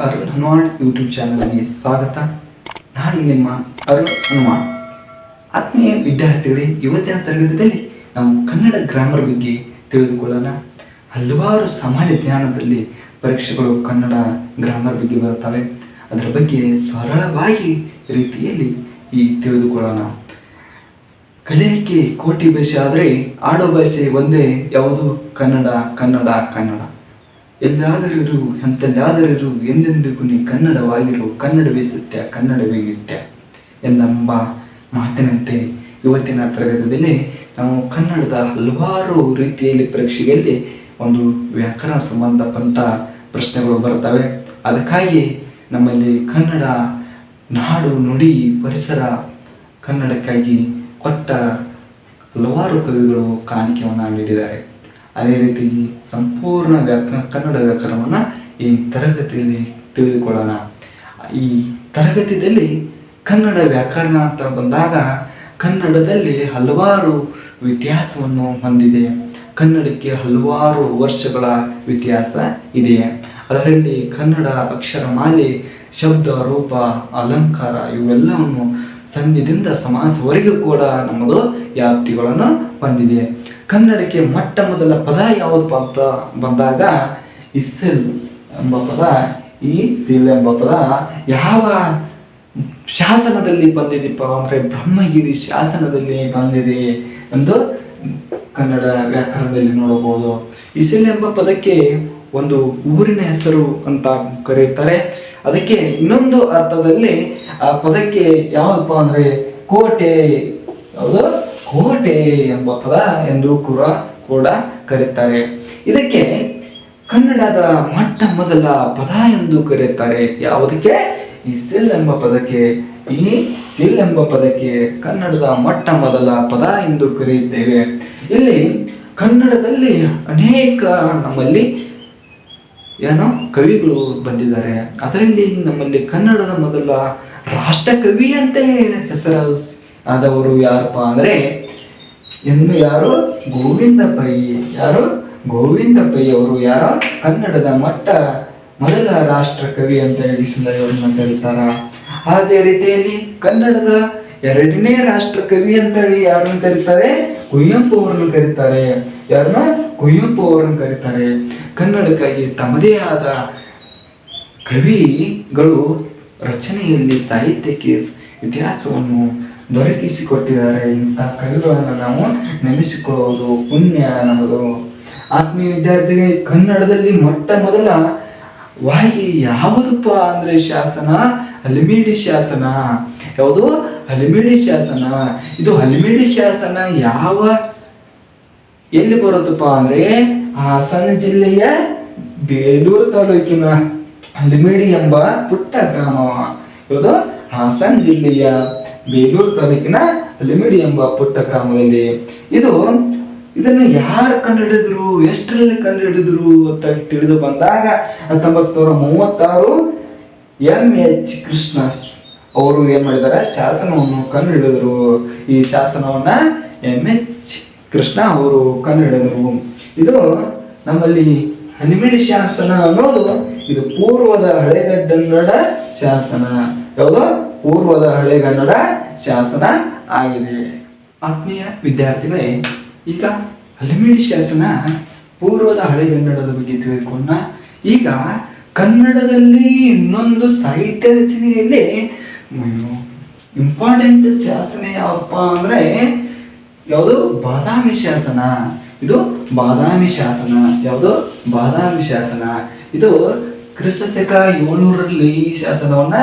Arun Hanuman YouTube ಚಾನಲ್ಗೆ ಸ್ವಾಗತ. ನಾನು ನಿಮ್ಮ ಅರುಣ್ ಹನುಮಾನ್. ಆತ್ಮೀಯ ವಿದ್ಯಾರ್ಥಿಗಳೇ, ಇವತ್ತಿನ ತರಗತಿಯಲ್ಲಿ ನಾವು ಕನ್ನಡ ಗ್ರಾಮರ್ ಬಗ್ಗೆ ತಿಳಿದುಕೊಳ್ಳೋಣ. ಹಲವಾರು ಸಾಮಾನ್ಯ ಜ್ಞಾನದಲ್ಲಿ ಪರೀಕ್ಷೆಗಳು ಕನ್ನಡ ಗ್ರಾಮರ್ ಬಗ್ಗೆ ಬರುತ್ತವೆ. ಅದರ ಬಗ್ಗೆ ಸರಳವಾಗಿ ರೀತಿಯಲ್ಲಿ ತಿಳಿದುಕೊಳ್ಳೋಣ. ಕಲಿಯಕ್ಕೆ ಕೋಟಿ ಭಾಷೆ ಆದರೆ ಆಡೋ ಭಾಷೆ ಒಂದೇ. ಯಾವುದು? ಕನ್ನಡ ಕನ್ನಡ ಕನ್ನಡ. ಎಲ್ಲಾದರಿರು ಎಂತೆಲ್ಲಾದರಿರು ಎಂದೆಂದಿಗೂ ನೀ ಕನ್ನಡವಾಗಿರು, ಕನ್ನಡವೇ ಸತ್ಯ ಕನ್ನಡವೇ ನಿತ್ಯ ಎಂದೆಂಬ ಮಾತಿನಂತೆ ಇವತ್ತಿನ ತರಗತಿಯಲ್ಲಿ ನಾವು ಕನ್ನಡದ ಹಲವಾರು ರೀತಿಯಲ್ಲಿ ಪರೀಕ್ಷೆಯಲ್ಲಿ ಒಂದು ವ್ಯಾಕರಣ ಸಂಬಂಧಪಟ್ಟ ಪ್ರಶ್ನೆಗಳು ಬರ್ತವೆ. ಅದಕ್ಕಾಗಿ ನಮ್ಮಲ್ಲಿ ಕನ್ನಡ ನಾಡು ನುಡಿ ಪರಿಸರ ಕನ್ನಡಕ್ಕಾಗಿ ಕೊಟ್ಟ ಹಲವಾರು ಕವಿಗಳು ಕಾಣಿಕೆಯನ್ನು ನೀಡಿದ್ದಾರೆ. ಅದೇ ರೀತಿ ಸಂಪೂರ್ಣ ಕನ್ನಡ ವ್ಯಾಕರಣವನ್ನು ಈ ತರಗತಿಯಲ್ಲಿ ತಿಳಿದುಕೊಳ್ಳೋಣ. ಈ ತರಗತಿಯಲ್ಲಿ ಕನ್ನಡ ವ್ಯಾಕರಣ ಅಂತ ಬಂದಾಗ ಕನ್ನಡದಲ್ಲಿ ಹಲವಾರು ವ್ಯತ್ಯಾಸವನ್ನು ಹೊಂದಿದೆ. ಕನ್ನಡಕ್ಕೆ ಹಲವಾರು ವರ್ಷಗಳ ವ್ಯತ್ಯಾಸ ಇದೆ. ಅದರಲ್ಲಿ ಕನ್ನಡ ಅಕ್ಷರಮಾಲೆ, ಶಬ್ದ, ರೂಪ, ಅಲಂಕಾರ ಇವೆಲ್ಲವನ್ನು ಸಂಧಿದಿಂದ ಸಮಾಸವರೆಗೂ ಕೂಡ ನಮ್ಮದು ವ್ಯಾಪ್ತಿಗಳನ್ನು ಹೊಂದಿದೆ. ಕನ್ನಡಕ್ಕೆ ಮೊಟ್ಟ ಮೊದಲ ಪದ ಯಾವುದು ಅಂತ ಬಂದಾಗ ಇಸ್ಸೆಲ್ ಎಂಬ ಪದ, ಈ ಸಿಲ್ ಎಂಬ ಪದ ಯಾವ ಶಾಸನದಲ್ಲಿ ಬಂದಿದೆಪ್ಪ ಅಂದರೆ ಬ್ರಹ್ಮಗಿರಿ ಶಾಸನದಲ್ಲಿ ಬಂದಿದೆ ಎಂದು ಕನ್ನಡ ವ್ಯಾಕರಣದಲ್ಲಿ ನೋಡಬಹುದು. ಇಸೆಲ್ ಎಂಬ ಪದಕ್ಕೆ ಒಂದು ಊರಿನ ಹೆಸರು ಅಂತ ಕರೆಯುತ್ತಾರೆ. ಅದಕ್ಕೆ ಇನ್ನೊಂದು ಅರ್ಥದಲ್ಲಿ ಆ ಪದಕ್ಕೆ ಯಾವಪ್ಪ ಅಂದರೆ ಕೋಟೆ, ಯಾವುದು? ಕೋಟೆ ಎಂಬ ಪದ ಎಂದು ಕೂಡ ಕರೆಯುತ್ತಾರೆ. ಇದಕ್ಕೆ ಕನ್ನಡದ ಮೊಟ್ಟ ಮೊದಲ ಪದ ಎಂದು ಕರೆಯುತ್ತಾರೆ. ಯಾವುದಕ್ಕೆ? ಈ ಸಿಲ್ ಎಂಬ ಪದಕ್ಕೆ. ಈ ಸಿಲ್ ಎಂಬ ಪದಕ್ಕೆ ಕನ್ನಡದ ಮೊಟ್ಟ ಮೊದಲ ಪದ ಎಂದು ಕರೆಯುತ್ತೇವೆ. ಇಲ್ಲಿ ಕನ್ನಡದಲ್ಲಿ ಅನೇಕ ನಮ್ಮಲ್ಲಿ ಕವಿಗಳು ಬಂದಿದ್ದಾರೆ. ಅದರಲ್ಲಿ ನಮ್ಮಲ್ಲಿ ಕನ್ನಡದ ಮೊದಲ ರಾಷ್ಟ್ರ ಕವಿ ಅಂತ ಹೆಸರು ಆದವರು ಯಾರಪ್ಪ ಅಂದರೆ ಯಾರು? ಗೋವಿಂದ ಪೈ. ಯಾರು? ಗೋವಿಂದ ಪೈ ಅವರು ಯಾರು? ಕನ್ನಡದ ಮೊದಲ ರಾಷ್ಟ್ರ ಕವಿ ಅಂತ ಅವರನ್ನ ಕರೀತಾರ. ಅದೇ ರೀತಿಯಲ್ಲಿ ಕನ್ನಡದ ಎರಡನೇ ರಾಷ್ಟ್ರ ಕವಿ ಅಂತೇಳಿ ಯಾರನ್ನು ಕರೀತಾರೆ? ಕುವೆಂಪು ಅವರನ್ನು ಕರೀತಾರೆ. ಯಾರನ್ನ? ಕುವೆಂಪು ಅವರನ್ನು ಕರೀತಾರೆ. ಕನ್ನಡಕ್ಕಾಗಿ ತಮ್ಮದೇ ಆದ ಕವಿಗಳು ರಚನೆಯಲ್ಲಿ ಸಾಹಿತ್ಯಕ್ಕೆ ಇತಿಹಾಸವನ್ನು ದೊರಕಿಸಿಕೊಟ್ಟಿದ್ದಾರೆ. ಇಂಥ ಕವಿಗಳನ್ನು ನಾವು ನೆನೆಸಿಕೊಳ್ಳುವುದು ಪುಣ್ಯ ನಮ್ಮದು. ಆತ್ಮೀಯ ವಿದ್ಯಾರ್ಥಿಗೆ, ಕನ್ನಡದಲ್ಲಿ ಮೊಟ್ಟ ಮೊದಲ ವಾಗಿ ಯಾವುದಪ್ಪ ಅಂದರೆ ಶಾಸನ ಹಲಿಮಿಡಿ ಶಾಸನ. ಯಾವುದು? ಹಲಿಮಿಡಿ ಶಾಸನ. ಇದು ಹಲಿಮಿಡಿ ಶಾಸನ ಎಲ್ಲಿ ಬರುತ್ತಪ್ಪ ಅಂದರೆ ಹಾಸನ ಜಿಲ್ಲೆಯ ಬೇಲೂರು ತಾಲೂಕಿನ ಹಲಿಮಿಡಿ ಎಂಬ ಪುಟ್ಟ ಗ್ರಾಮ. ಯಾವುದು? ಹಾಸನ ಜಿಲ್ಲೆಯ ಬೇಲೂರು ತಾಲೂಕಿನ ಹಲಿಮಿಡಿ ಎಂಬ ಪುಟ್ಟ ಗ್ರಾಮದಲ್ಲಿ ಇದನ್ನು ಯಾರು ಕಂಡುಹಿಡಿದ್ರು, ಎಷ್ಟರಲ್ಲಿ ಕಂಡುಹಿಡಿದ್ರು ಅಂತ ತಿಳಿದು ಬಂದಾಗ 1936 M.H. ಕೃಷ್ಣ ಅವರು ಏನ್ ಮಾಡಿದ್ದಾರೆ? ಶಾಸನವನ್ನು ಕಂಡುಹಿಡಿದರು. ಈ ಶಾಸನವನ್ನ M.H. ಕೃಷ್ಣ ಅವರು ಕಂಡುಹಿಡಿದರು. ಇದು ನಮ್ಮಲ್ಲಿ ಹಲಿಮಿಡಿ ಶಾಸನ ಅನ್ನೋದು ಇದು ಪೂರ್ವದ ಹಳೆಗನ್ನಡ ಶಾಸನ. ಯಾವುದು? ಪೂರ್ವದ ಹಳೆಗನ್ನಡ ಶಾಸನ ಆಗಿದೆ. ಆತ್ಮೀಯ ವಿದ್ಯಾರ್ಥಿಗಳೇ, ಈಗ ಹಲಿಮಿಡಿ ಶಾಸನ ಪೂರ್ವದ ಹಳೆಗನ್ನಡದ ಬಗ್ಗೆ ತಿಳಿದುಕೊಂಡ. ಈಗ ಕನ್ನಡದಲ್ಲಿ ಇನ್ನೊಂದು ಸಾಹಿತ್ಯ ರಚನೆಯಲ್ಲಿ ಇಂಪಾರ್ಟೆಂಟ್ ಶಾಸನ ಯಾವಪ್ಪ ಅಂದರೆ ಯಾವುದು? ಬಾದಾಮಿ ಶಾಸನ. ಇದು ಬಾದಾಮಿ ಶಾಸನ. ಯಾವುದು? ಬಾದಾಮಿ ಶಾಸನ. ಇದು ಕ್ರಿಸ್ತಶಕ 700ರಲ್ಲಿ ಈ ಶಾಸನವನ್ನ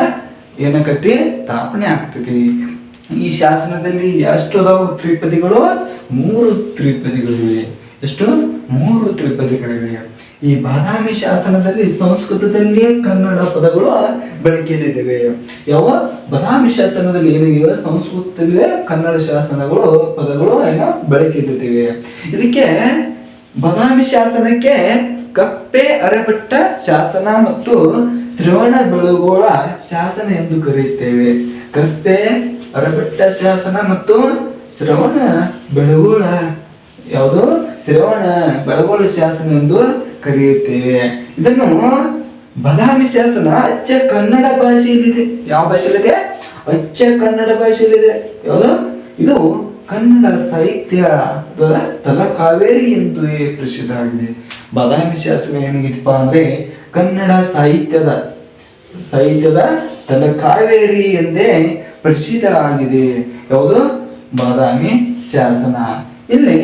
ಏನಕ್ಕತಿ ಸ್ಥಾಪನೆ ಆಗ್ತೈತಿ. ಈ ಶಾಸನದಲ್ಲಿ ಎಷ್ಟು ಅದಾವು ತ್ರಿಪದಿಗಳು? 3 ತ್ರಿಪದಿಗಳಿವೆ. ಎಷ್ಟು? 3 ತ್ರಿಪದಿಗಳಿವೆ. ಈ ಬಾದಾಮಿ ಶಾಸನದಲ್ಲಿ ಸಂಸ್ಕೃತದಲ್ಲಿಯೇ ಕನ್ನಡ ಪದಗಳು ಬಳಕೆಯಲ್ಲಿದ್ದಾವೆ. ಯಾವ? ಬಾದಾಮಿ ಶಾಸನದಲ್ಲಿ ಏನಿವೆ? ಸಂಸ್ಕೃತದಲ್ಲೇ ಕನ್ನಡ ಶಾಸನಗಳು ಪದಗಳು ಬಳಕೆಯಲ್ಲಿದ್ದಾವೆ. ಇದಕ್ಕೆ ಬಾದಾಮಿ ಶಾಸನಕ್ಕೆ ಕಪ್ಪೆ ಅರೆಭಟ್ಟ ಶಾಸನ ಮತ್ತು ಶ್ರವಣ ಬೆಳಗೊಳ ಶಾಸನ ಎಂದು ಕರೆಯುತ್ತೇವೆ. ಕಪ್ಪೆ ಅರೆಭಟ್ಟ ಶಾಸನ ಮತ್ತು ಶ್ರವಣ ಬೆಳಗೊಳ ಯಾವುದು? ಶ್ರವಣ ಬೆಳಗೊಳ ಶಾಸನ ಎಂದು ಕರೆಯುತ್ತೇವೆ. ಇದನ್ನು ಬಾದಾಮಿ ಶಾಸನ ಅಚ್ಚ ಕನ್ನಡ ಭಾಷೆಯಲ್ಲಿದೆ. ಯಾವ ಭಾಷೆಯಲ್ಲಿದೆ? ಅಚ್ಚ ಕನ್ನಡ ಭಾಷೆಯಲ್ಲಿದೆ. ಯಾವುದು ಇದು? ಕನ್ನಡ ಸಾಹಿತ್ಯದ ತಲಕಾವೇರಿ ಎಂದು ಪ್ರಸಿದ್ಧ ಆಗಿದೆ. ಬಾದಾಮಿ ಶಾಸನ ಏನಾಗಿದೆಪ್ಪ ಅಂದ್ರೆ ಕನ್ನಡ ಸಾಹಿತ್ಯದ ತಲಕಾವೇರಿ ಎಂದೇ ಪ್ರಸಿದ್ಧ ಆಗಿದೆ. ಯಾವುದು? ಬಾದಾಮಿ ಶಾಸನ. ಇಲ್ಲಿ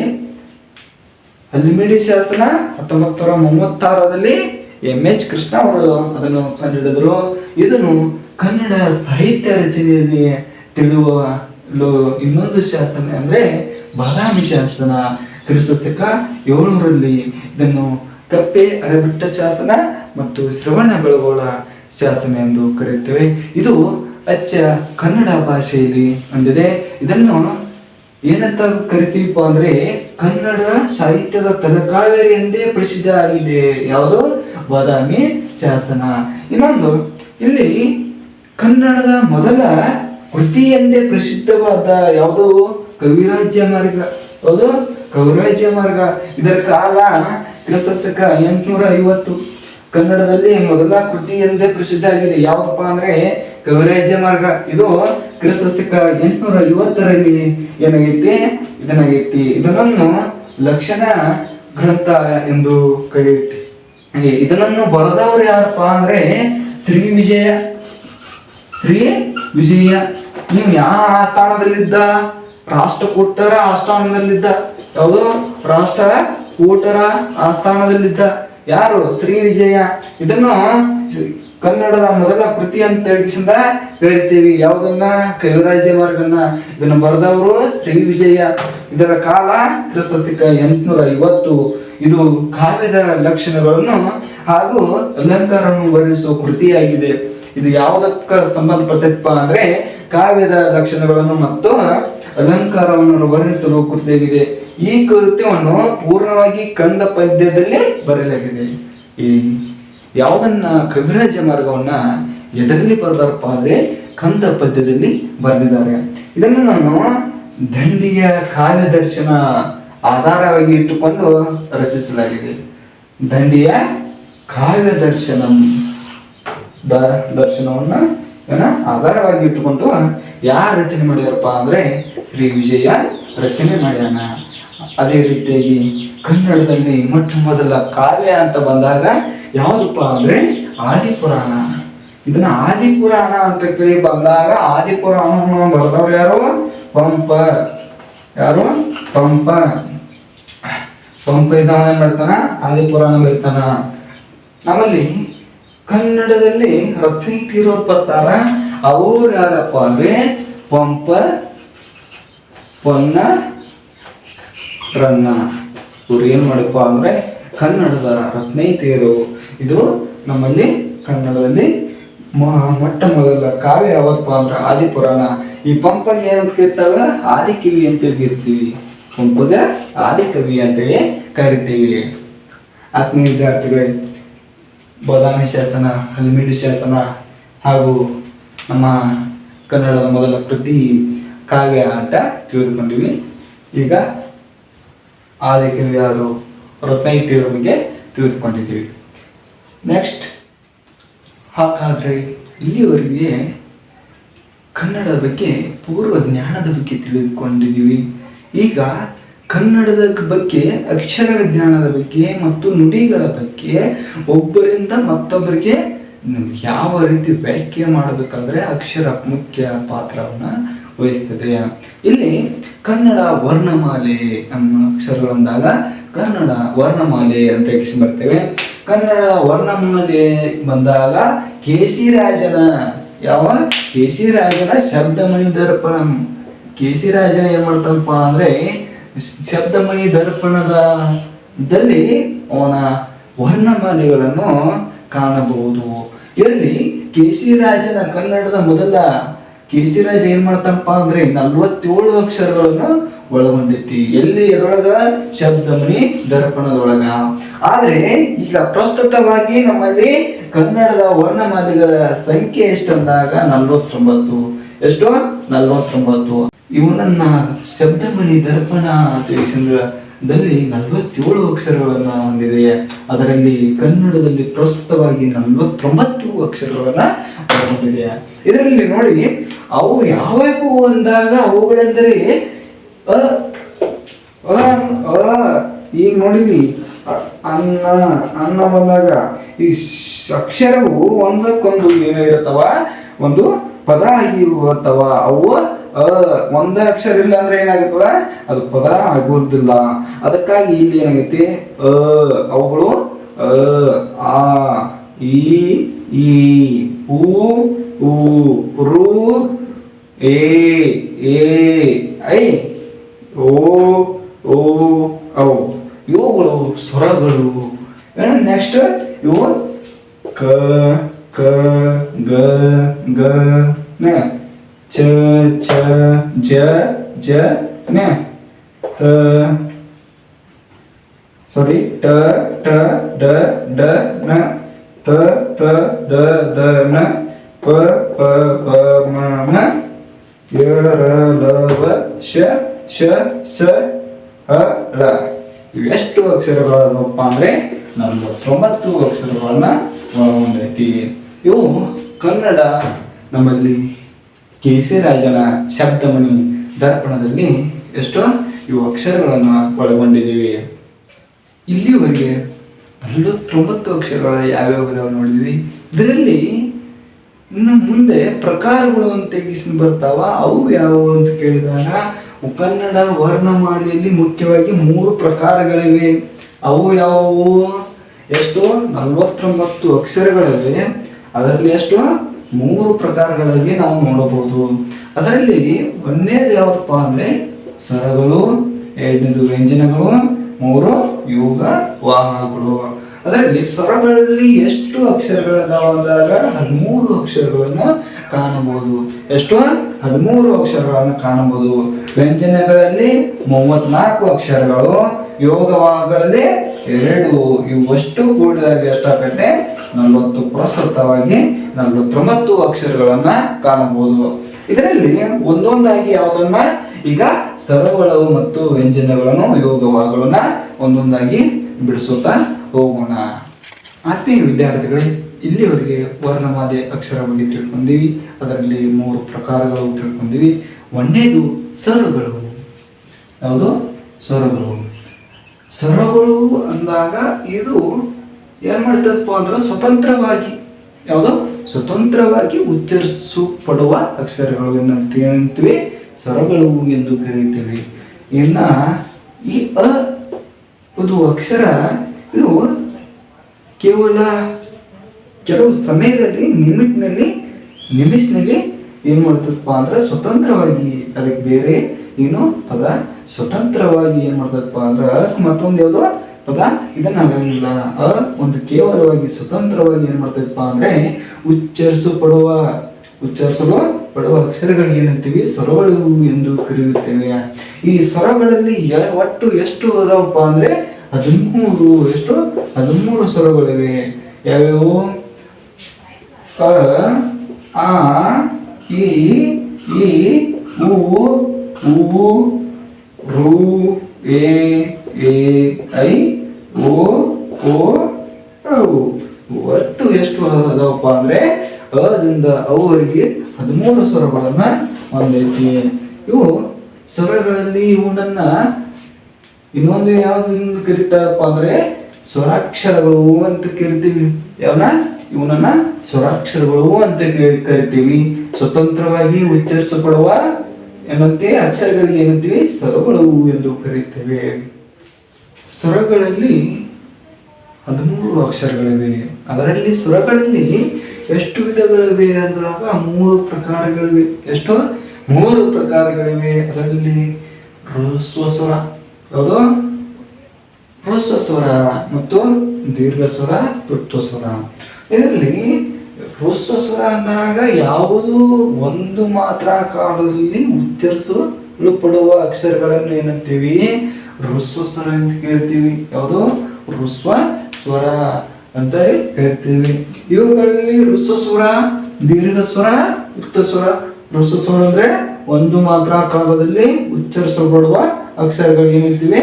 ಹಲ್ಮಿಡಿ ಶಾಸನ 1936ರಲ್ಲಿ ಎಂ.ಎಚ್. ಕೃಷ್ಣ ಅವರು ಅದನ್ನು ಕಂಡುಹಿಡಿದರು. ಇದನ್ನು ಕನ್ನಡ ಸಾಹಿತ್ಯ ರಚನೆಯಲ್ಲಿ ತಿಳಿಯಲು ಇನ್ನೊಂದು ಶಾಸನ ಅಂದ್ರೆ ಬಾದಾಮಿ ಶಾಸನ. ಕ್ರಿಸ್ತಶಕ 700ರಲ್ಲಿ ಇದನ್ನು ಕಪ್ಪೆ ಅರೆಬಿಟ್ಟ ಶಾಸನ ಮತ್ತು ಶ್ರವಣ ಬೆಳಗೊಳ ಶಾಸನ ಎಂದು ಕರೆಯುತ್ತೇವೆ. ಇದು ಅಚ್ಚ ಕನ್ನಡ ಭಾಷೆಯಲ್ಲಿ ಹೊಂದಿದೆ. ಇದನ್ನು ಏನಂತ ಕರಿತೀವಪ್ಪ ಅಂದ್ರೆ ಕನ್ನಡ ಸಾಹಿತ್ಯದ ತಲಕಾವೇರಿ ಎಂದೇ ಪ್ರಸಿದ್ಧ ಆಗಿದೆ. ಯಾವುದು? ಬಾದಾಮಿ ಶಾಸನ. ಇನ್ನೊಂದು ಇಲ್ಲಿ ಕನ್ನಡದ ಮೊದಲ ಕೃತಿ ಎಂದೇ ಪ್ರಸಿದ್ಧವಾದ ಯಾವುದು? ಕವಿರಾಜ್ಯ ಮಾರ್ಗ. ಯಾವುದು? ಕವಿರಾಜ್ಯ ಮಾರ್ಗ. ಇದರ ಕಾಲ ಕ್ರಿಸ್ತಶಕ 850. ಕನ್ನಡದಲ್ಲಿ ಮೊದಲ ಕೃತಿ ಎಂದೇ ಪ್ರಸಿದ್ಧ ಆಗಿದೆ. ಯಾವ್ದಪ್ಪ ಅಂದ್ರೆ ಕವಿರಾಜ್ಯ ಮಾರ್ಗ. ಇದು ಕ್ರಿಸ್ತಶಕ 850ರಲ್ಲಿ ಏನಾಗೈತಿ ಇದನ್ನು ಲಕ್ಷಣ ಗ್ರಂಥ ಎಂದು ಕರೆಯುತ್ತೆ. ಇದನ್ನು ಬರೆದವರು ಯಾರಪ್ಪ ಅಂದ್ರೆ ಶ್ರೀ ವಿಜಯ. ನೀವು ಯಾವ ಆಸ್ಥಾನದಲ್ಲಿದ್ದ? ರಾಷ್ಟ್ರಕೂಟರ ಆಸ್ಥಾನದಲ್ಲಿದ್ದ. ಯಾವುದು? ರಾಷ್ಟ್ರಕೂಟರ ಆಸ್ಥಾನದಲ್ಲಿದ್ದ. ಯಾರು? ಶ್ರೀ ವಿಜಯ. ಇದನ್ನು ಕನ್ನಡದ ಮೊದಲ ಕೃತಿ ಅಂತ ಕರಿತೀವಿ. ಯಾವುದನ್ನ? ಕವಿರಾಜ್ಯ ಮಾರ್ಗನ್ನ. ಇದನ್ನು ಬರೆದವರು ಶ್ರೀ ವಿಜಯ. ಇದರ ಕಾಲ ಕ್ರಿಸ್ತಶಕ 850. ಇದು ಕಾವ್ಯದ ಲಕ್ಷಣಗಳನ್ನು ಹಾಗೂ ಅಲಂಕಾರವನ್ನು ವರ್ಣಿಸುವ ಕೃತಿಯಾಗಿದೆ. ಇದು ಯಾವುದಕ್ಕೆ ಸಂಬಂಧಪಟ್ಟಪ್ಪ ಅಂದ್ರೆ ಕಾವ್ಯದ ಲಕ್ಷಣಗಳನ್ನು ಮತ್ತು ಅಲಂಕಾರವನ್ನು ವರ್ಣಿಸಲು ಕೃತಿಯಾಗಿದೆ. ಈ ಕೃತ್ಯವನ್ನು ಪೂರ್ಣವಾಗಿ ಕಂದ ಪದ್ಯದಲ್ಲಿ ಬರೆಯಲಾಗಿದೆ. ಈ ಯಾವುದನ್ನ ಕವಿರಾಜ್ಯ ಮಾರ್ಗವನ್ನ ಎದರಲ್ಲಿ ಬರೆದಾರಪ್ಪ ಅಂದ್ರೆ ಕಂದ ಪದ್ಯದಲ್ಲಿ ಬರೆದಿದ್ದಾರೆ. ಇದನ್ನು ನಾನು ದಂಡಿಯ ಕಾವ್ಯ ದರ್ಶನ ಆಧಾರವಾಗಿ ಇಟ್ಟುಕೊಂಡು ರಚಿಸಲಾಗಿದೆ. ದಂಡಿಯ ಕಾವ್ಯ ದರ್ಶನವನ್ನ ಆಧಾರವಾಗಿ ಇಟ್ಟುಕೊಂಡು ಯಾರು ರಚನೆ ಮಾಡ್ಯಾರಪ್ಪ ಅಂದ್ರೆ ಶ್ರೀ ವಿಜಯ ರಚನೆ ಮಾಡ್ಯಾನ. ಅದೇ ರೀತಿಯಾಗಿ ಕನ್ನಡದಲ್ಲಿ ಮೊಟ್ಟ ಮೊದಲ ಕಾವ್ಯ ಅಂತ ಬಂದಾಗ ಯಾವುದಪ್ಪ ಅಂದ್ರೆ ಆದಿಪುರಾಣ. ಇದನ್ನ ಆದಿಪುರಾಣ ಅಂತ ಕೇಳಿ ಬಂದಾಗ ಆದಿಪುರಾಣವನ್ನು ಬರೆದವ್ರು ಯಾರು? ಪಂಪ. ಯಾರು? ಪಂಪ. ಇದ್ದವ ಏನ್ ಮಾಡ್ತಾನ? ಆದಿಪುರಾಣ ಬರೀತಾನ. ನಮ್ಮಲ್ಲಿ ಕನ್ನಡದಲ್ಲಿ ರತ್ನೈತಿರೋರು ಬರ್ತಾರ. ಅವ್ರು ಯಾರಪ್ಪ ಅಂದ್ರೆ ಪಂಪ, ಪೊನ್ನ, ರನ್ನ. ಇವ್ರು ಏನ್ ಮಾಡಪ್ಪ ಅಂದ್ರೆ ಕನ್ನಡದ ರತ್ನೈತಿಯರು. ಇದು ನಮ್ಮಲ್ಲಿ ಕನ್ನಡದಲ್ಲಿ ಮೊಟ್ಟ ಮೊದಲ ಕಾವ್ಯ ಯಾವತ್ತಪ್ಪ ಅಂದ್ರೆ ಆದಿಪುರಾಣ. ಈ ಪಂಪಗೆ ಏನಂತ ಕರಿತಾವ? ಆದಿಕವಿ ಅಂತೇಳಿ ಕರಿತೀವಿ. ಪಂಪಗ ಆದಿಕವಿ ಅಂತೇಳಿ ಕರಿತೀವಿ. ಆತ್ಮೀಯ ವಿದ್ಯಾರ್ಥಿಗಳೇ, ಬಾದಾಮಿ ಶಾಸನ, ಹಲ್ಮಿಡಿ ಶಾಸನ ಹಾಗೂ ನಮ್ಮ ಕನ್ನಡದ ಮೊದಲ ಕೃತಿ ಕಾವ್ಯ ಅಂತ ತಿಳಿದುಕೊಂಡಿವಿ. ಈಗ ಆದಿಕವಿ ಯಾರು? ರತ್ನೈತಿಯರ ಬಗ್ಗೆ ತಿಳಿದುಕೊಂಡಿದ್ದೀವಿ. ನೆಕ್ಸ್ಟ್, ಹಾಗಾದರೆ ಇಲ್ಲಿವರೆಗೆ ಕನ್ನಡದ ಬಗ್ಗೆ ಪೂರ್ವ ಜ್ಞಾನದ ಬಗ್ಗೆ ತಿಳಿದುಕೊಂಡಿದ್ದೀವಿ. ಈಗ ಕನ್ನಡದ ಬಗ್ಗೆ ಅಕ್ಷರ ವಿಜ್ಞಾನದ ಬಗ್ಗೆ ಮತ್ತು ನುಡಿಗಳ ಬಗ್ಗೆ ಒಬ್ಬರಿಂದ ಮತ್ತೊಬ್ಬರಿಗೆ ಯಾವ ರೀತಿ ವ್ಯಾಖ್ಯೆ ಮಾಡಬೇಕಾದ್ರೆ ಅಕ್ಷರ ಮುಖ್ಯ ಪಾತ್ರವನ್ನು ವಹಿಸ್ತದೆ. ಇಲ್ಲಿ ಕನ್ನಡ ವರ್ಣಮಾಲೆ ಅನ್ನೋ ಅಕ್ಷರಗಳಂದಾಗ ಕನ್ನಡ ವರ್ಣಮಾಲೆ ಅಂತ ಬರ್ತೇವೆ. ಕನ್ನಡ ವರ್ಣಮಾಲೆ ಬಂದಾಗ ಕೇಸಿರಾಜನ ಶಬ್ದಮಣಿ ದರ್ಪಣ. ಕೇಸಿರಾಜನ ಏನ್ ಮಾಡ್ತಾನಪ್ಪ ಅಂದ್ರೆ ಶಬ್ದಮಣಿ ದರ್ಪಣದಲ್ಲಿ ಅವನ ವರ್ಣಮಾಲೆಗಳನ್ನು ಕಾಣಬಹುದು. ಇಲ್ಲಿ ಕೇಸಿರಾಜನ ಕನ್ನಡದ ಮೊದಲ ಕೇಸಿರಾಜ ಏನ್ ಮಾಡ್ತಾನಪ್ಪ ಅಂದ್ರೆ 47 ಅಕ್ಷರಗಳನ್ನು ಒಳಗೊಂಡೈತಿ. ಎಲ್ಲಿ? ಎದ್ರೊಳಗ? ಶಬ್ದಮಣಿ ದರ್ಪಣದೊಳಗ. ಆದ್ರೆ ಈಗ ಪ್ರಸ್ತುತವಾಗಿ ನಮ್ಮಲ್ಲಿ ಕನ್ನಡದ ವರ್ಣಮಾಲೆಗಳ ಸಂಖ್ಯೆ ಎಷ್ಟಂದಾಗ 49. ಎಷ್ಟು? 49. ಇವನನ್ನ ಶಬ್ದಮಣಿ ದರ್ಪಣ ಅಂತ ದಲ್ಲಿ 47 ಅಕ್ಷರಗಳನ್ನು ಹೊಂದಿದೆ. ಅದರಲ್ಲಿ ಕನ್ನಡದಲ್ಲಿ ಪ್ರಸ್ತುತವಾಗಿ 49 ಅಕ್ಷರಗಳನ್ನ ಒಳಗೊಂಡಿದೆ. ಇದರಲ್ಲಿ ನೋಡಿ ಅವು ಯಾವ್ಯಾವು ಅಂದಾಗ ಅವುಗಳೆಂದರೆ ಅ ಅ ಅ ಈಗ ನೋಡಿಲಿ ಅನ್ನ ಅನ್ನ ಬಂದಾಗ ಈ ಅಕ್ಷರವು ಒಂದಕ್ಕೊಂದು ಏನೋ ಇರುತ್ತವ, ಒಂದು ಪದ ಆಗಿ ಬರ್ತವ. ಅವು ಒಂದ ಅಕ್ಷರ ಇಲ್ಲ ಅಂದ್ರೆ ಏನಾಗುತ್ತದ, ಅದು ಪದ ಆಗುವುದಿಲ್ಲ. ಅದಕ್ಕಾಗಿ ಇಲ್ಲಿ ಏನಾಗೈತಿ ಅವುಗಳು ಆ ಈ ಉ ಊ ರು ಏ ಐ ಓ ಓ ಔ ಇವುಗಳು ಸ್ವರಗಳು. ನೆಕ್ಸ್ಟ್ ಇವು ಕ ಕ ಗ ಗ ನ ಚ ಛ ಜ ಜ ನ ತ ಸಾರಿ ಟ ಟ ಡ ಡ ನ ತ ತ ದ ದ ನ ಪ ಪ ಪ ಮ ಮ ಯ ರ ಲ ವ ಶ ಶ ಸ ಹ ಳ. ಇವೆಷ್ಟು ಅಕ್ಷರಗಳಪ್ಪ ಅಂದ್ರೆ 49 ಅಕ್ಷರಗಳನ್ನ ಒಳಗೊಂಡೈತಿ. ಇವು ಕನ್ನಡ ನಮ್ಮಲ್ಲಿ ಕೆ.ಸಿ. ರಾಜನ ಶಬ್ದಮಣಿ ದರ್ಪಣದಲ್ಲಿ ಎಷ್ಟು ಇವು ಅಕ್ಷರಗಳನ್ನು ಒಳಗೊಂಡಿದ್ದೀವಿ. ಇಲ್ಲಿವರೆಗೆ 49 ಅಕ್ಷರಗಳ ಯಾವ್ಯಾವ ನೋಡಿದ್ವಿ. ಇದರಲ್ಲಿ ಇನ್ನು ಮುಂದೆ ಪ್ರಕಾರಗಳು ಅಂತ ಬರ್ತಾವ. ಅವು ಯಾವುವು ಅಂತ ಕೇಳಿದಾಗ ಕನ್ನಡ ವರ್ಣಮಾಲೆಯಲ್ಲಿ ಮುಖ್ಯವಾಗಿ 3 ಪ್ರಕಾರಗಳಿವೆ. ಅವು ಯಾವುವು? ಎಷ್ಟು? 49 ಅಕ್ಷರಗಳಿವೆ. ಅದರಲ್ಲಿ ಎಷ್ಟು? 3 ಪ್ರಕಾರಗಳಲ್ಲಿ ನಾವು ನೋಡಬಹುದು. ಅದರಲ್ಲಿ ಒಂದನೇದು ಯಾವುದಪ್ಪ ಅಂದ್ರೆ ಸ್ವರಗಳು, ಎರಡನೇದು ವ್ಯಂಜನಗಳು, 3 ಯೋಗ ವಾಹಗಳು. ಅದರಲ್ಲಿ ಸ್ವರಗಳಲ್ಲಿ ಎಷ್ಟು ಅಕ್ಷರಗಳಿದಾವ ಅಂದಾಗ 13 ಅಕ್ಷರಗಳನ್ನು ಕಾಣಬಹುದು. ಎಷ್ಟು? 13 ಅಕ್ಷರಗಳನ್ನು ಕಾಣಬಹುದು. ವ್ಯಂಜನಗಳಲ್ಲಿ 34 ಅಕ್ಷರಗಳು, ಯೋಗವಾಹಗಳಲ್ಲಿ 2. ಇವಷ್ಟು ಕೂಡಿದಾಗ ಎಷ್ಟಾಗತ್ತೆ? 40. ಪ್ರಸ್ತುತವಾಗಿ 49 ಅಕ್ಷರಗಳನ್ನ ಕಾಣಬಹುದು. ಇದರಲ್ಲಿ ಒಂದೊಂದಾಗಿ ಯಾವುದನ್ನ ಈಗ ಸ್ವರಗಳು ಮತ್ತು ವ್ಯಂಜನಗಳನ್ನು, ಯೋಗವಾಹಗಳನ್ನ ಒಂದೊಂದಾಗಿ ಬಿಡಿಸುತ್ತಾ ಹೋಗೋಣ. ಆತ್ಮೀಯ ವಿದ್ಯಾರ್ಥಿಗಳೇ, ಇಲ್ಲಿವರೆಗೆ ವರ್ಣಮಾಲೆ ಅಕ್ಷರ ಬಗ್ಗೆ ತಿಳ್ಕೊಂಡಿವಿ. ಅದರಲ್ಲಿ 3 ಪ್ರಕಾರಗಳು ತಿಳ್ಕೊಂಡಿವಿ. ಒಂದನೇದು ಸ್ವರಗಳು. ಯಾವುದು? ಸ್ವರಗಳು. ಸ್ವರಗಳು ಅಂದಾಗ ಇದು ಏನ್ ಮಾಡ್ತದಪ್ಪ ಅಂದ್ರೆ ಸ್ವತಂತ್ರವಾಗಿ, ಯಾವುದು? ಸ್ವತಂತ್ರವಾಗಿ ಉಚ್ಚರಿಸಲ್ಪಡುವ ಅಕ್ಷರಗಳು ಏನಂತೀವಿ? ಸ್ವರಗಳು ಎಂದು ಕರೀತೀವಿ. ಇನ್ನ ಈ ಅ ಒಂದು ಅಕ್ಷರ ಇದು ಕೇವಲ ಕೆಲವು ಸಮಯದಲ್ಲಿ ನಿಮಿಷನಲ್ಲಿ ಏನು ಮಾಡ್ತದಪ್ಪ ಅಂದ್ರೆ ಸ್ವತಂತ್ರವಾಗಿ, ಅದಕ್ಕೆ ಬೇರೆ ಏನು ಪದ ಸ್ವತಂತ್ರವಾಗಿ ಏನು ಮಾಡ್ತದಪ್ಪ ಅಂದ್ರೆ ಮತ್ತೊಂದು ಯಾವುದು ಪದ ಇದನ್ನಾಗಲಿಲ್ಲ. ಒಂದು ಕೇವಲವಾಗಿ ಸ್ವತಂತ್ರವಾಗಿ ಏನು ಮಾಡ್ತದಪ್ಪ ಅಂದ್ರೆ ಉಚ್ಚರಿಸಲ್ಪಡುವ ಅಕ್ಷರಗಳು ಏನಂತೀವಿ? ಸ್ವರಗಳು ಎಂದು ಕರೆಯುತ್ತೇವೆ. ಈ ಸ್ವರಗಳಲ್ಲಿ ಒಟ್ಟು ಎಷ್ಟು ಅದಾವಪ್ಪ ಅಂದ್ರೆ 13. ಎಷ್ಟು? 13 ಸ್ವರಗಳಿವೆ. ಯಾವ್ಯಾವು? ಅ ಆ ಇ ಉ ಊ ರು ಏ ಐ ಓ ಓ ಔ. ಒಟ್ಟು ಎಷ್ಟು ಅದಾವಪ್ಪ ಅಂದ್ರೆ ಅದಿಂದ ಅವರಿಗೆ 13 ಸ್ವರಗಳನ್ನ ಹೊಂದೈತಿ. ಇವು ಸ್ವರಗಳಲ್ಲಿ ಇವನನ್ನ ಇನ್ನೊಂದು ಯಾವ್ದು ಕರಿತಾರಪ್ಪ ಅಂದ್ರೆ ಸ್ವರಾಕ್ಷರಗಳು ಅಂತ ಕರಿತೀವಿ. ಇವನನ್ನ ಸ್ವರಾಕ್ಷರಗಳು ಅಂತ ಕರಿತೀವಿ. ಸ್ವತಂತ್ರವಾಗಿ ಉಚ್ಚರಿಸಲ್ಪಡುವ ಏನಂತೆ ಅಕ್ಷರಗಳಿಗೆ ಏನಂತೀವಿ? ಸ್ವರಗಳು ಎಂದು ಕರೀತೇವೆ. ಸ್ವರಗಳಲ್ಲಿ 13 ಅಕ್ಷರಗಳಿವೆ. ಅದರಲ್ಲಿ ಸ್ವರಗಳಲ್ಲಿ ಎಷ್ಟು ವಿಧಗಳಿವೆ ಅಂದಾಗ 3 ಪ್ರಕಾರಗಳಿವೆ. ಎಷ್ಟು? 3 ಪ್ರಕಾರಗಳಿವೆ. ಅದರಲ್ಲಿ ಹ್ರಸ್ವ ಸ್ವರ, ಯಾವುದು? ಹ್ರಸ್ವ ಸ್ವರ ಮತ್ತು ದೀರ್ಘ ಸ್ವರ, ಪ್ಲುತ್ವ ಸ್ವರ. ಇದರಲ್ಲಿ ಹ್ರಸ್ವ ಸ್ವರ ಅಂದಾಗ ಯಾವುದು ಒಂದು ಮಾತ್ರ ಕಾಲದಲ್ಲಿ ಉಚ್ಚರಿಸಲ್ಪಡುವ ಅಕ್ಷರಗಳನ್ನು ಏನಂತೀವಿ? ಹ್ರಸ್ವ ಸ್ವರ ಅಂತ ಕರಿತೀವಿ. ಯಾವುದು? ಹ್ರಸ್ವ ಸ್ವರ ಅಂತ ಕರಿತೀವಿ. ಇವುಗಳಲ್ಲಿ ಹ್ರಸ್ವ ಸ್ವರ, ದೀರ್ಘ ಸ್ವರ, ಪ್ಲುತ್ವ ಸ್ವರ. ಹ್ರಸ್ವ ಸ್ವರ ಅಂದ್ರೆ ಒಂದು ಮಾತ್ರ ಕಾಲದಲ್ಲಿ ಉಚ್ಚರಿಸಲ್ಪಡುವ ಅಕ್ಷರಗಳು ಏನಂತೀವಿ?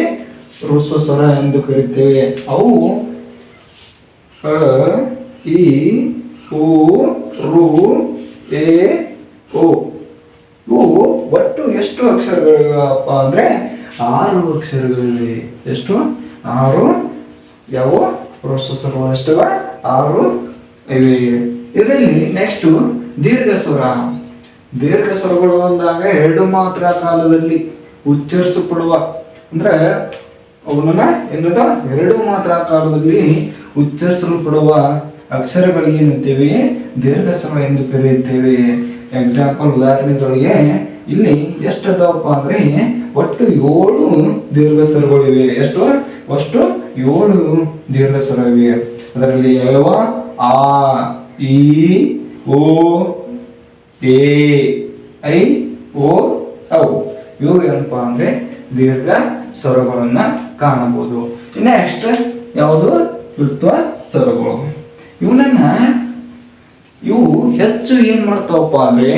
ಹ್ರಸ್ವ ಸ್ವರ ಎಂದು ಕರೀತೇವೆ. ಅವು ಅ, ಇ, ಉ, ರು, ಎ, ಓ. ಇವು ಒಟ್ಟು ಎಷ್ಟು ಅಕ್ಷರಗಳಿವಪ್ಪ ಅಂದರೆ 6 ಅಕ್ಷರಗಳಿವೆ. ಎಷ್ಟು? 6. ಯಾವ ಹ್ರಸ್ವ ಸ್ವರಗಳು ಎಷ್ಟವ? 6 ಇವೆ. ಇದರಲ್ಲಿ ನೆಕ್ಸ್ಟು ದೀರ್ಘ ಸ್ವರ. ದೀರ್ಘ ಸ್ವರಗಳು ಅಂದಾಗ 2 ಮಾತ್ರ ಕಾಲದಲ್ಲಿ ಉಚ್ಚರಿಸಲ್ಪಡುವ ಅಂದ್ರೆ ಅವನ್ನ ಏನದ 2 ಮಾತ್ರ ಕಾಲದಲ್ಲಿ ಉಚ್ಚರಿಸಲ್ಪಡುವ ಅಕ್ಷರಗಳಿಗೆ ಏನಂತೇವೆ? ದೀರ್ಘ ಸ್ವರ ಎಂದು ಕರೆಯುತ್ತೇವೆ. ಎಕ್ಸಾಂಪಲ್ ಉದಾಹರಣೆಗಳಿಗೆ ಇಲ್ಲಿ ಎಷ್ಟು ಅದಾವಪ್ಪ ಅಂದ್ರೆ ಒಟ್ಟು 7 ದೀರ್ಘ ಸ್ವರಗಳಿವೆ. ಎಷ್ಟು? ಅಷ್ಟು 7 ದೀರ್ಘ ಸ್ವರವಿವೆ. ಅದರಲ್ಲಿ ಯಾವ? ಆ, ಈ, ಓ, ಎ, ಐ, ಓ, ಔ. ಇವು ಏನಪ್ಪ ಅಂದ್ರೆ ದೀರ್ಘ ಸ್ವರಗಳನ್ನ ಕಾಣಬಹುದು. ನೆಕ್ಸ್ಟ್ ಯಾವುದು? ವೃತ್ವ ಸ್ವರಗಳು. ಇವು ಹೆಚ್ಚು ಏನ್ ಮಾಡ್ತಾವಪ್ಪ ಅಂದ್ರೆ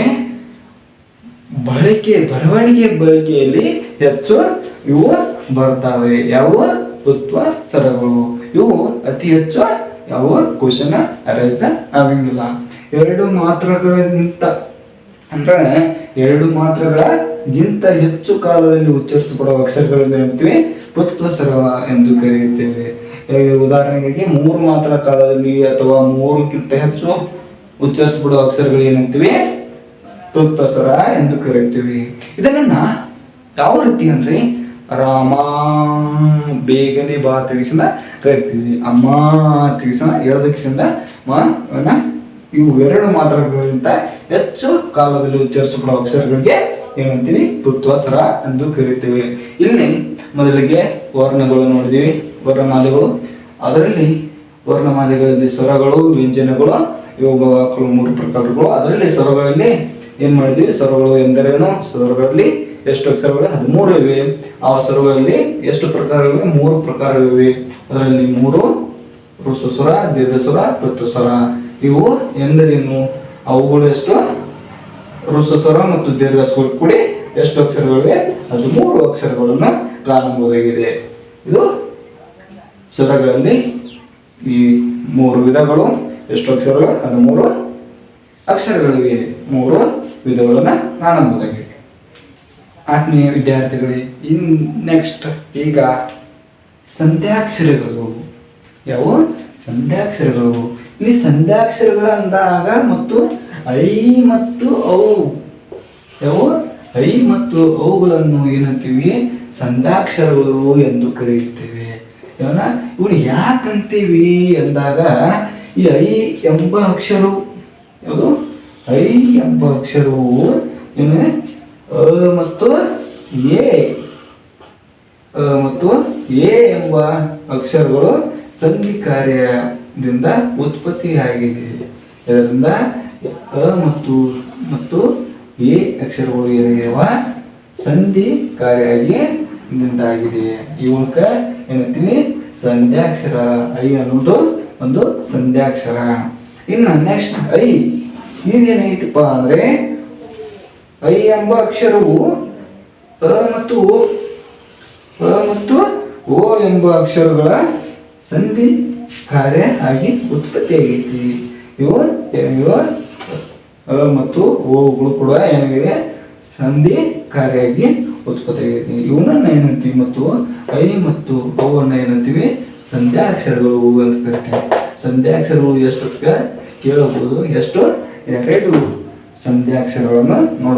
ಬರವಣಿಗೆ ಬಳಕೆಯಲ್ಲಿ ಹೆಚ್ಚು ಇವು ಬರ್ತವೆ. ಯಾವ? ವೃತ್ವ ಸ್ವರಗಳು. ಇವು ಅತಿ ಹೆಚ್ಚು ಯಾವ ಕ್ವಶನ್ ಅರೈಸ್ ಆಗಂಗಿಲ್ಲ. 2 ಮಾತ್ರಗಳಿಗಿಂತ ಅಂದ್ರೆ 2 ಮಾತ್ರಗಳಿಗಿಂತ ಹೆಚ್ಚು ಕಾಲದಲ್ಲಿ ಉಚ್ಚರಿಸಲ್ಪಡುವ ಅಕ್ಷರಗಳನ್ನು ಹೇಳ್ತೀವಿ ವೃತ್ವ ಸ್ವರ ಎಂದು ಕರೆಯುತ್ತೇವೆ. ಉದಾಹರಣೆಗೆ 3 ಮಾತ್ರ ಕಾಲದಲ್ಲಿ ಅಥವಾ 3ಕ್ಕಿಂತ ಹೆಚ್ಚು ಉಚ್ಚರಿಸಲ್ಪಡುವ ಅಕ್ಷರಗಳು ಏನಂತೀವಿ? ವೃತ್ವ ಸ್ವರ ಎಂದು ಕರೆಯುತ್ತೀವಿ. ಇದನ್ನ ಯಾವ ರೀತಿ ಅಂದ್ರೆ ರಾಮ ಬೇಗನೆ ಬಾ ತೆಗಿಸಿಂದ ಕರಿತೀವಿ. ಅಮ್ಮ ತೆಗಿಸಿಂದ ಎಳದಕ್ಕಿಂದ ಇವು 2 ಮಾತ್ರಗಳಿಗಿಂತ ಹೆಚ್ಚು ಕಾಲದಲ್ಲಿ ಉಚ್ಚರಿಸಲ್ಪಡುವ ಅಕ್ಷರಗಳಿಗೆ ಏನಂತೀವಿ? ವೃತ್ವ ಸ್ವರ ಎಂದು ಕರಿತೀವಿ. ಇಲ್ಲಿ ಮೊದಲಿಗೆ ವರ್ಣಗಳು ನೋಡಿದೀವಿ, ವರ್ಣಮಾಲೆಗಳು. ಅದರಲ್ಲಿ ವರ್ಣಮಾಲೆಗಳಲ್ಲಿ ಸ್ವರಗಳು, ವ್ಯಂಜನಗಳು, ಇವುಗಳು 3 ಪ್ರಕಾರಗಳು. ಅದರಲ್ಲಿ ಸ್ವರಗಳಲ್ಲಿ ಏನ್ ಮಾಡಿದೀವಿ? ಸ್ವರಗಳು ಎಂದರೇನು? ಸ್ವರಗಳಲ್ಲಿ ಎಷ್ಟು ಅಕ್ಷರಗಳು? 13 ಇವೆ. ಆ ಸ್ವರಗಳಲ್ಲಿ ಎಷ್ಟು ಪ್ರಕಾರಗಳಿವೆ? 3 ಪ್ರಕಾರಗಳಿವೆ. ಅದರಲ್ಲಿ 3 ಹ್ರಸ್ವ ಸ್ವರ, ದೀರ್ಘ ಸ್ವರ, ವೃತ್ವ ಸ್ವರ. ಇವು ಎಂದರೇನು? ಅವುಗಳು ಎಷ್ಟು? ಹ್ರಸ್ವ ಸ್ವರ ಮತ್ತು ದೀರ್ಘ ಸ್ವರ ಕೂಡಿ ಎಷ್ಟು ಅಕ್ಷರಗಳಿವೆ? 13 ಅಕ್ಷರಗಳನ್ನು ಕಾಣಬಹುದಾಗಿದೆ. ಇದು ಸ್ವರಗಳಲ್ಲಿ ಈ 3 ವಿಧಗಳು. ಎಷ್ಟು ಅಕ್ಷರಗಳು? 13 ಅಕ್ಷರಗಳಿವೆ. 3 ವಿಧಗಳನ್ನು ಕಾಣಬಹುದಾಗಿದೆ. ಆತ್ಮೀಯ ವಿದ್ಯಾರ್ಥಿಗಳೇ, ನೆಕ್ಸ್ಟ್ ಈಗ ಸಂಧ್ಯಾಕ್ಷರಗಳು. ಯಾವ? ಸಂಧ್ಯಾಕ್ಷರಗಳು. ಇಲ್ಲಿ ಸಂಧ್ಯಾಕ್ಷರಗಳ ಅಂದಾಗ ಮತ್ತು ಐ ಮತ್ತು ಔ. ಯಾವ? ಐ ಮತ್ತು ಅವುಗಳನ್ನು ಏನಂತೀವಿ? ಸಂಧ್ಯಾಕ್ಷರಗಳು ಎಂದು ಕರೆಯುತ್ತೇವೆ. ಇವನು ಯಾಕಂತೀವಿ ಅಂದಾಗ ಈ ಐ ಎಂಬ ಅಕ್ಷರವು ಯಾವುದು? ಐ ಎಂಬ ಅಕ್ಷರವು ಏನು? ಅ ಮತ್ತು ಎ ಎಂಬ ಅಕ್ಷರಗಳು ಸಂಧಿ ಕಾರ್ಯದಿಂದ ಉತ್ಪತ್ತಿಯಾಗಿದೆ. ಇದರಿಂದ ಅ ಮತ್ತು ಎ ಅಕ್ಷರಗಳು ಏನಾಗಿರುವ ಸಂಧಿ ಕಾರ್ಯಾಗಿ ನಿಂದಾಗಿದೆ. ಇವಕ್ಕ ಏನಂತೀವಿ? ಸಂಧ್ಯಾಕ್ಷರ. ಐ ಅನ್ನೋದು ಒಂದು ಸಂಧ್ಯಾಕ್ಷರ. ಇನ್ನು ನೆಕ್ಸ್ಟ್ ಐ ಇದೇನಾಗಿತ್ತಪ್ಪ ಅಂದ್ರೆ ಐ ಎಂಬ ಅಕ್ಷರವು ಅ ಮತ್ತು ಓ ಎಂಬ ಅಕ್ಷರಗಳ ಸಂಧಿ ಕಾರ್ಯ ಆಗಿ ಉತ್ಪತ್ತಿಯಾಗೈತಿ. ಇವು ಅ ಮತ್ತು ಓಗಳು ಕೂಡ ಏನಾಗಿದೆ? ಸಂಧಿ ಕಾರ್ಯಾಗಿ ಉತ್ಪತ್ತಿಯಾಗೈತಿ. ಇವನನ್ನ ಏನಂತೀವಿ? ಮತ್ತು ಐ ಮತ್ತು ಓವನ್ನ ಏನಂತೀವಿ? ಸಂಧ್ಯಾಕ್ಷರಗಳು ಅಂತ ಕರಿತೀವಿ. ಸಂಧ್ಯಾಕ್ಷರಗಳು ಎಷ್ಟು ಕೇಳಬಹುದು? ಎಷ್ಟು? 2 ಸಂಧ್ಯಾಕ್ಷರಗಳನ್ನು ನೋಡ